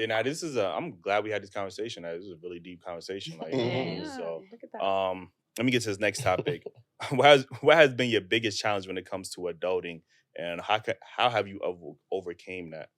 Yeah, now this is I'm glad we had this conversation. This is a really deep conversation. Like, Yeah, so look at that. let me get to this next topic. What has been your biggest challenge when it comes to adulting, and how have you overcame that?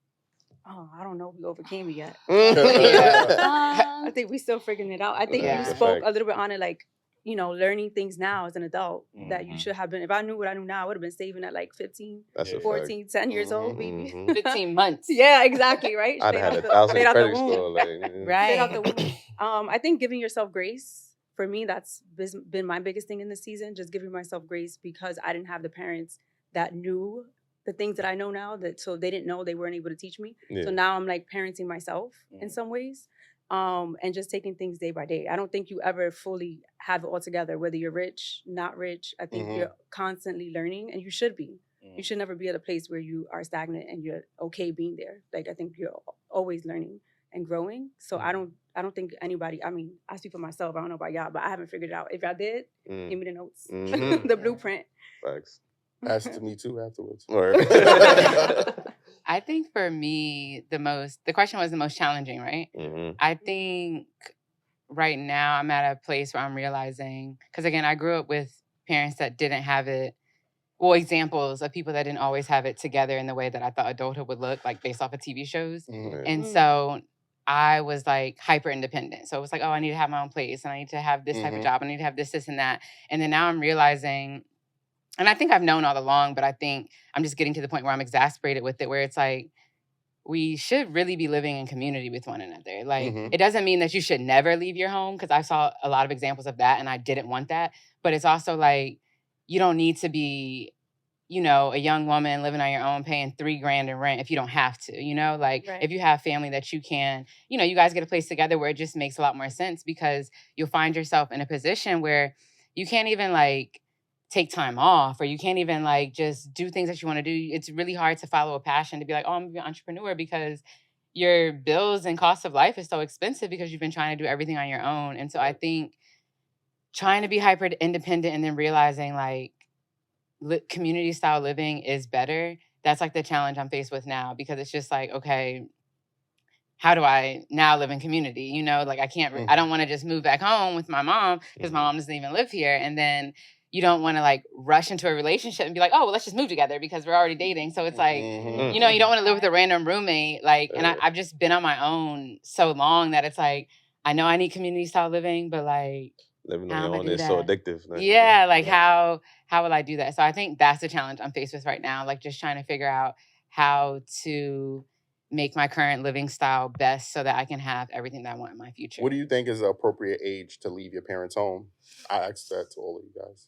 Oh, I don't know if we overcame it yet. Yeah. I think we still figuring it out. I think That's you a spoke fact. a little bit on it, like, learning things now as an adult that you Mhm. should have been. If I knew what I knew now, I would have been saving at like 15, That's a Yeah. fact. 14, 10 years old, maybe. Mhm. 15 months. Yeah, exactly, right? I'd Straight had out a thousand straight out the credit womb. score. Like, Straight out the Right. womb. I think giving yourself grace, for me, that's been my biggest thing in this season. Just giving myself grace because I didn't have the parents that knew the things that I know now, so they didn't know, they weren't able to teach me. Yeah. So now I'm like parenting myself in some ways, and just taking things day by day. I don't think you ever fully have it all together, whether you're rich, not rich. I think you're constantly learning, and you should be. You should never be at a place where you are stagnant and you're okay being there. Like, I think you're always learning and growing. So I don't think anybody, I mean, I speak for myself, I don't know about y'all, but I haven't figured it out. If y'all did, give me the notes, the blueprint. Facts. Ask to me too afterwards. I think for me, the question was the most challenging, right? I think right now I'm at a place where I'm realizing, because again, I grew up with parents that didn't have it, examples of people that didn't always have it together in the way that I thought adulthood would look, like based off of TV shows. And so I was like hyper independent. So it was like, oh, I need to have my own place and I need to have this type of job. I need to have this and that. And then now I'm realizing, and I think I've known all along, but I think I'm just getting to the point where I'm exasperated with it, where it's like, we should really be living in community with one another. Like, it doesn't mean that you should never leave your home, because I saw a lot of examples of that and I didn't want that. But it's also like, you don't need to be, a young woman living on your own paying $3,000 in rent if you don't have to, like Right. if you have family that you can, you guys get a place together where it just makes a lot more sense, because you'll find yourself in a position where you can't even like take time off, or you can't even like just do things that you want to do. It's really hard to follow a passion, to be like, oh, I'm gonna be an entrepreneur, because your bills and cost of life is so expensive because you've been trying to do everything on your own. And so I think trying to be hyper independent and then realizing like community style living is better. That's like the challenge I'm faced with now, because it's just like, okay, how do I now live in community? Like I can't, I don't want to just move back home with my mom, because my mom doesn't even live here. And then you don't want to like rush into a relationship and be like, oh, well, let's just move together because we're already dating. So it's like, you don't want to live with a random roommate. Like, and I've just been on my own so long that it's like, I know I need community style living, but like, living how on am I your own do is so that? addictive. Yeah, like how will I do that? So I think that's the challenge I'm faced with right now. Like just trying to figure out how to make my current living style best so that I can have everything that I want in my future. What do you think is the appropriate age to leave your parents' home? I asked that to all of you guys.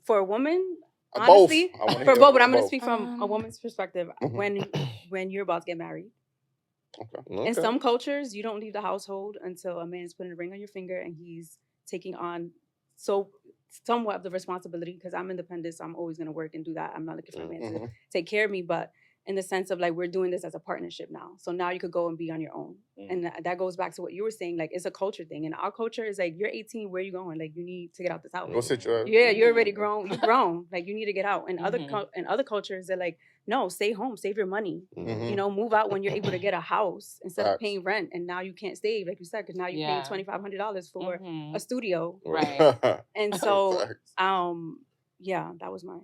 For a woman, Both. honestly, I wanna for hear both, but I'm going to both. speak from a woman's perspective. When you're about to get married. Okay. In some cultures, you don't leave the household until a man's putting a ring on your finger and he's taking on somewhat of the responsibility, because I'm independent, so I'm always going to work and do that. I'm not looking for a man to take care of me, but in the sense of like, we're doing this as a partnership now. So now you could go and be on your own. And that goes back to what you were saying, like it's a culture thing. And our culture is like, you're 18, where are you going? Like you need to get out this house. Go sit your Yeah, you're already grown. You're grown. Like you need to get out. And other cultures, they're like, no, stay home, save your money. Move out when you're able to get a house instead of paying rent. And now you can't save, like you said, because now you're paying $2,500 for a studio. Right. And so, yeah, that's my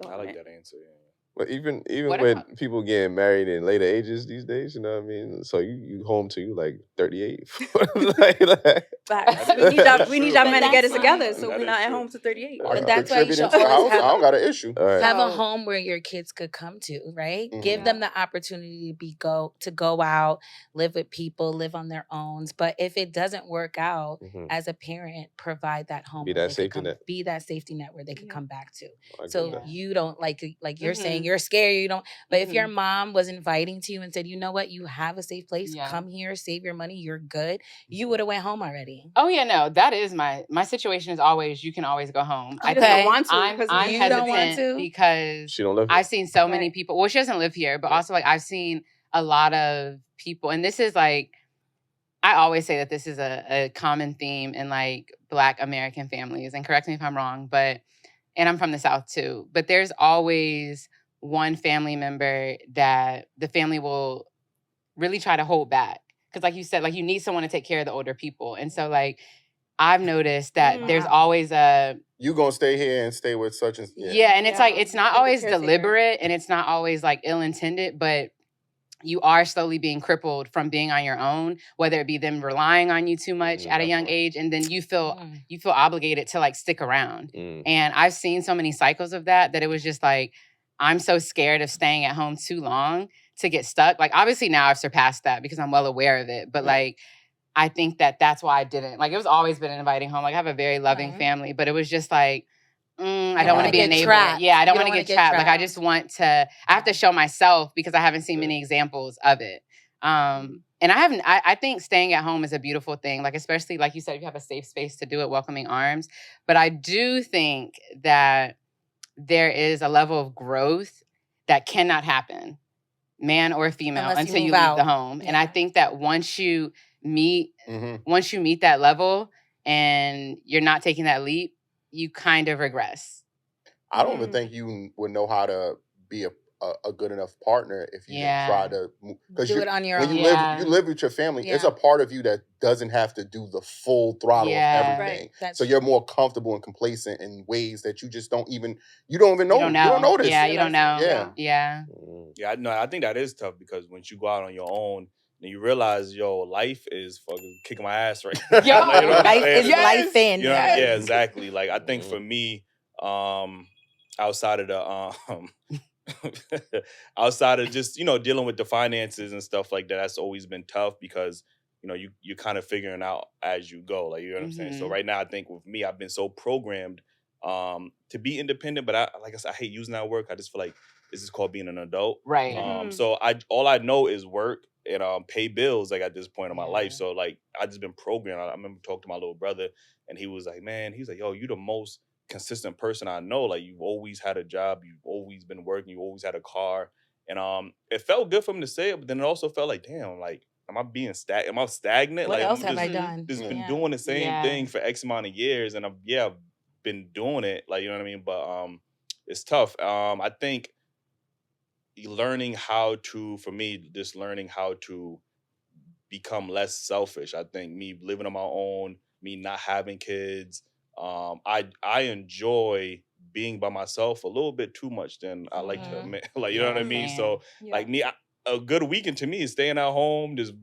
thought. I like that answer. Yeah. But even with people getting married in later ages these days, you know what I mean? So you home to you like 38. We need our men to get it together, so we're not at home to 38. But that's why you should to the always house, I don't got an issue. have a home where your kids could come to, right? Give them the opportunity to go out, live with people, live on their own. But if it doesn't work out, as a parent, provide that home. Be that safety net. Be that safety net where they can come back to. I So get that. you don't like you're saying you're scared, you don't. But if your mom was inviting to you and said, you know what, you have a safe place, come here, save your money, you're good, you would have went home already. Oh yeah, no, that is my situation is always, you can always go home. I don't want to. I'm you hesitant don't want to? because She don't live here. I've seen so many people. Well, she doesn't live here, but also like I've seen a lot of people, and this is like, I always say that this is a common theme in like Black American families, and correct me if I'm wrong, and I'm from the South too, but there's always one family member that the family will really try to hold back. Because like you said, like you need someone to take care of the older people. And so like I've noticed that there's always you gonna stay here and stay with such and and it's like it's not always deliberate and it's not always like ill-intended, but you are slowly being crippled from being on your own, whether it be them relying on you too much at a young age, and then you feel obligated to like stick around. And I've seen so many cycles of that it was just like I'm so scared of staying at home too long to get stuck. Like obviously now I've surpassed that because I'm well aware of it, but like I think that's why I didn't. Like, it was always been inviting home. Like, I have a very loving family, but it was just like, I don't want to be a neighbor. Trapped. Yeah, I don't want to get trapped. Like, I just want to, I have to show myself because I haven't seen many examples of it. And I think staying at home is a beautiful thing. Like, especially, like you said, if you have a safe space to do it, welcoming arms. But I do think that there is a level of growth that cannot happen, man or female, until you leave the home. And I think that once you meet that level and you're not taking that leap, you kind of regress. I don't even think you would know how to be a good enough partner if you didn't try to, because do it on your own. When you live with your family, it's a part of you that doesn't have to do the full throttle of everything. So you're more comfortable and complacent in ways that you just don't even know. You don't notice. Yeah, you don't know. Yeah, no, I think that is tough because once you go out on your own, and you realize, life is fucking kicking my ass right now. Like, life is life in. Yeah, exactly. Like, I think for me, outside of the outside of just dealing with the finances and stuff like that, that's always been tough because you're kind of figuring out as you go. Like, you know what I'm saying? So right now, I think with me, I've been so programmed to be independent, but like I said, I hate using that word. I just feel like this is called being an adult. Right. So all I know is work and pay bills, like, at this point in my life. So like I just been programmed. I remember talking to my little brother and he was like, yo, you the most consistent person I know. Like, you've always had a job, you've always been working, you always had a car. And it felt good for him to say it, but then it also felt like, damn, like, am I stagnant? What like, else have I done? Just been doing the same thing for X amount of years, and I've been doing it, like, you know what I mean? But it's tough. I think learning how to become less selfish. I think me living on my own, me not having kids, I enjoy being by myself a little bit too much than I like to admit. Like, you know what I mean? So like me, a good weekend to me is staying at home, just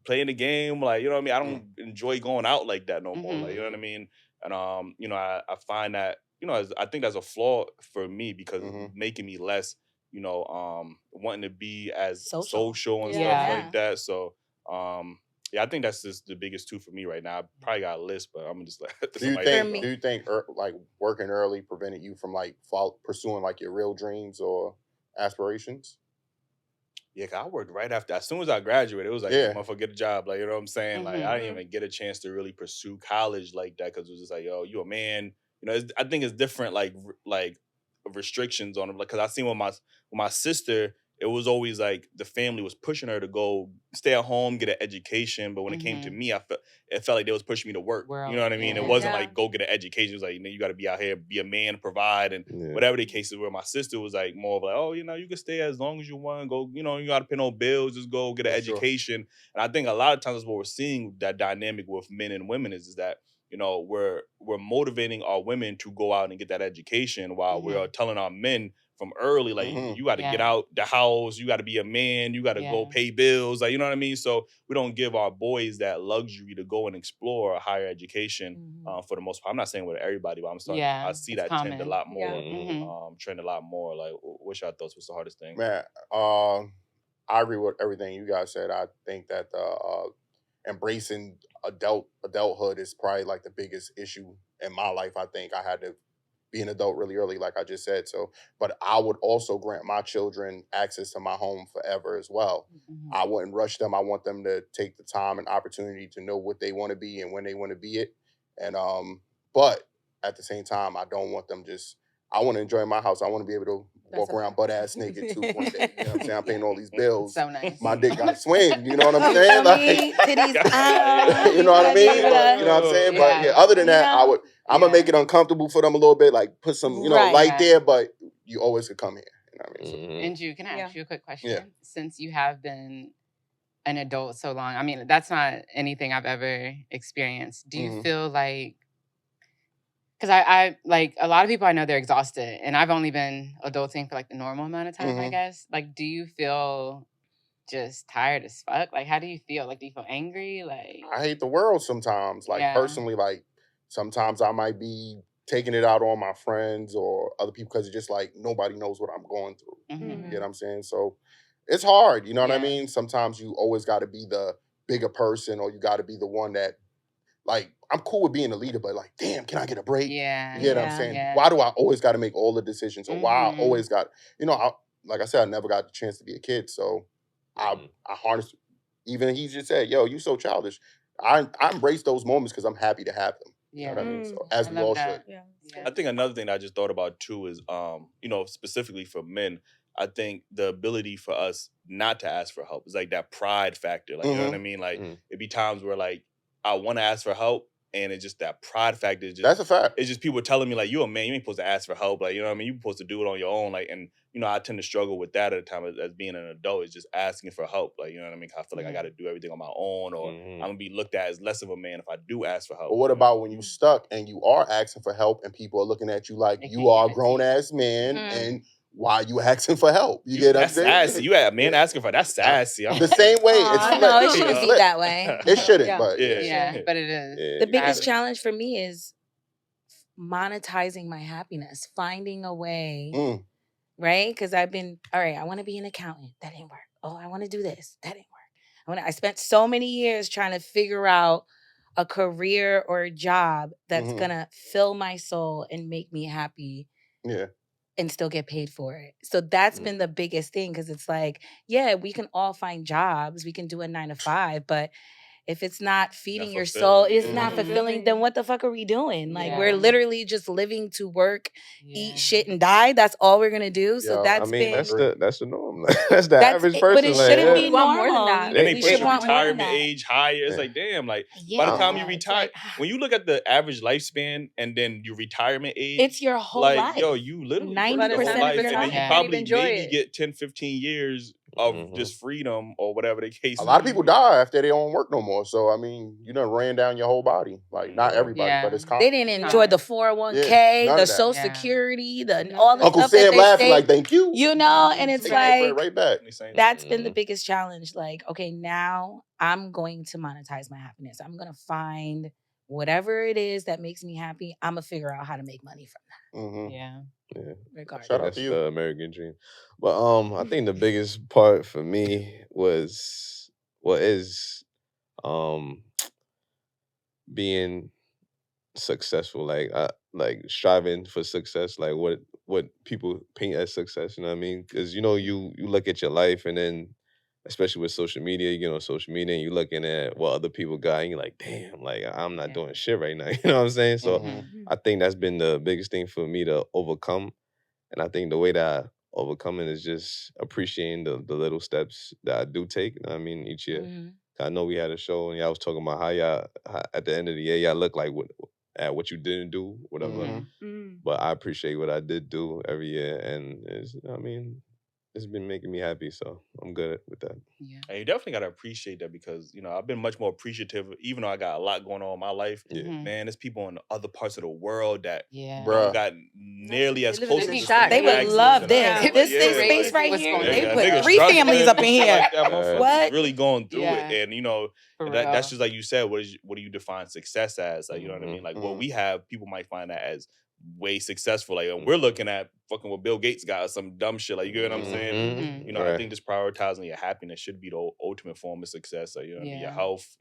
playing the game. Like, you know what I mean? I don't enjoy going out like that no more. Like, you know what I mean? And I find that I think that's a flaw for me because it's making me less wanting to be as social and stuff like that. So I think that's just the biggest two for me right now. I probably got a list, but I'm just like, do you think like working early prevented you from like pursuing like your real dreams or aspirations? Yeah, 'cause I worked right after. As soon as I graduated, it was like, motherfucker, get a job. Like, you know what I'm saying? Like, I didn't even get a chance to really pursue college like that because it was just like, yo, you a man. I think it's different, like restrictions on them. Like, because I seen with my sister, it was always like the family was pushing her to go stay at home, get an education. But when it came to me, it felt like they was pushing me to work. You know what I mean? It wasn't like go get an education. It was like, you got to be out here, be a man, provide, and whatever the case is. Where my sister was like more of like, oh, you can stay as long as you want. Go, you got to pay no bills. Just go get an education. And I think a lot of times that's what we're seeing, that dynamic with men and women is that we're motivating our women to go out and get that education while we're telling our men from early, like, you got to get out the house, you got to be a man, you got to go pay bills, like, you know what I mean? So we don't give our boys that luxury to go and explore a higher education for the most part. I'm not saying with everybody, but I'm starting. I see that trend a lot more. Like, what's your thoughts? What's the hardest thing? Man, I agree with everything you guys said. I think that embracing adulthood is probably like the biggest issue in my life. I think I had to be an adult really early, like I just said. So, but I would also grant my children access to my home forever as well. I wouldn't rush them. I want them to take the time and opportunity to know what they want to be and when they want to be it. And but at the same time, I don't want them I want to enjoy my house. I want to be able to walk around butt ass naked too one day. You know what I'm saying? I'm paying all these bills. So nice. My dick got to swing. You know what I'm saying? Like, titties out. You know what I mean? You know what I'm saying? But other than that, I'm gonna make it uncomfortable for them a little bit. Like put some, light there, but you always could come here. You know what I mean? And Drew, can I ask you a quick question? Since you have been an adult so long. I mean, that's not anything I've ever experienced. Do you feel like, because I like a lot of people I know, they're exhausted, and I've only been adulting for like the normal amount of time, I guess. Like, do you feel just tired as fuck? Like, how do you feel? Like, do you feel angry? Like, I hate the world sometimes. Like, personally, like, sometimes I might be taking it out on my friends or other people because it's just like nobody knows what I'm going through. You know what I'm saying? So it's hard. You know what I mean? Sometimes you always got to be the bigger person, or you got to be the one that, like, I'm cool with being a leader, but like, damn, can I get a break? Yeah. You get what I'm saying? Why do I always got to make all the decisions? Or why I always got, like I said, I never got the chance to be a kid. So I harness, even he just said, yo, you so childish. I embrace those moments because I'm happy to have them. You know what I mean? So as we all should. Yeah. I think another thing that I just thought about too is, specifically for men, I think the ability for us not to ask for help is like that pride factor. Like, you know what I mean? Like, it'd be times where like I want to ask for help, and it's just that pride factor. Is just, that's a fact. It's just people telling me like, you a man, you ain't supposed to ask for help. Like, you know what I mean? You're supposed to do it on your own. Like, and I tend to struggle with that at the time as being an adult, is just asking for help. Like, you know what I mean? I feel like I got to do everything on my own, or I'm gonna be looked at as less of a man if I do ask for help. But what about when you stuck and you are asking for help and people are looking at you like you are a grown ass man and why you asking for help? You get what I'm saying? That's sassy. You had a man asking for that's sassy. The same way. No, it shouldn't be that way. It shouldn't, but but it is. The biggest challenge for me is monetizing my happiness, finding a way, right? Because I've been, all right, I want to be an accountant. That didn't work. Oh, I want to do this. That didn't work. I spent so many years trying to figure out a career or a job that's going to fill my soul and make me happy. Yeah. And still get paid for it. So that's been the biggest thing, because it's like, yeah, we can all find jobs. We can do a 9-to-5, but if it's not feeding your soul, it's not fulfilling, then what the fuck are we doing? Like, we're literally just living to work, eat shit, and die. That's all we're gonna do. So that's that's the norm. That's the average person. But it shouldn't be normal. More than that. Then they push retirement age higher. It's like, damn, like by the time you retire, when you look at the average lifespan and then your retirement age, it's your whole like, life. Yo, you literally 90% your whole life, of your and life. then you probably maybe get 10, 15 years of just freedom or whatever the case. A lot of people die after they don't work no more. So I mean, you done ran down your whole body. Like, not everybody, but it's they didn't enjoy the 401k, the Social Security, all the Uncle stuff Sam that they laughing say, like, thank you. You know, and it's like right back. That's been the biggest challenge. Like, okay, now I'm going to monetize my happiness. I'm gonna find whatever it is that makes me happy. I'm gonna figure out how to make money from that. Yeah. Regardless. Shout out That's to you. the American dream. But I think the biggest part for me is being successful. Like striving for success. Like what people paint as success. You know what I mean? Because you look at your life, and then especially with social media, you get on social media and you're looking at what other people got, and you're like, damn, like I'm not doing shit right now. You know what I'm saying? So I think that's been the biggest thing for me to overcome. And I think the way that I overcome it is just appreciating the little steps that I do take. You know what I mean? Each year. I know we had a show and y'all was talking about how at the end of the year, y'all look like what you didn't do, whatever. But I appreciate what I did do every year. And it's been making me happy, so I'm good with that. Yeah. And you definitely got to appreciate that, because, I've been much more appreciative, even though I got a lot going on in my life. Man, there's people in other parts of the world that don't got nearly as close to the They would love this. This space right here. They put 3 families up in here. What? Really going through it. And, that's just like you said, what do you define success as? Like, you know what I mean? Like, what we have, people might find that as way successful. Like, we're looking at fucking what Bill Gates got or some dumb shit. Like, you get what I'm saying? I think just prioritizing your happiness should be the ultimate form of success. Like, your health,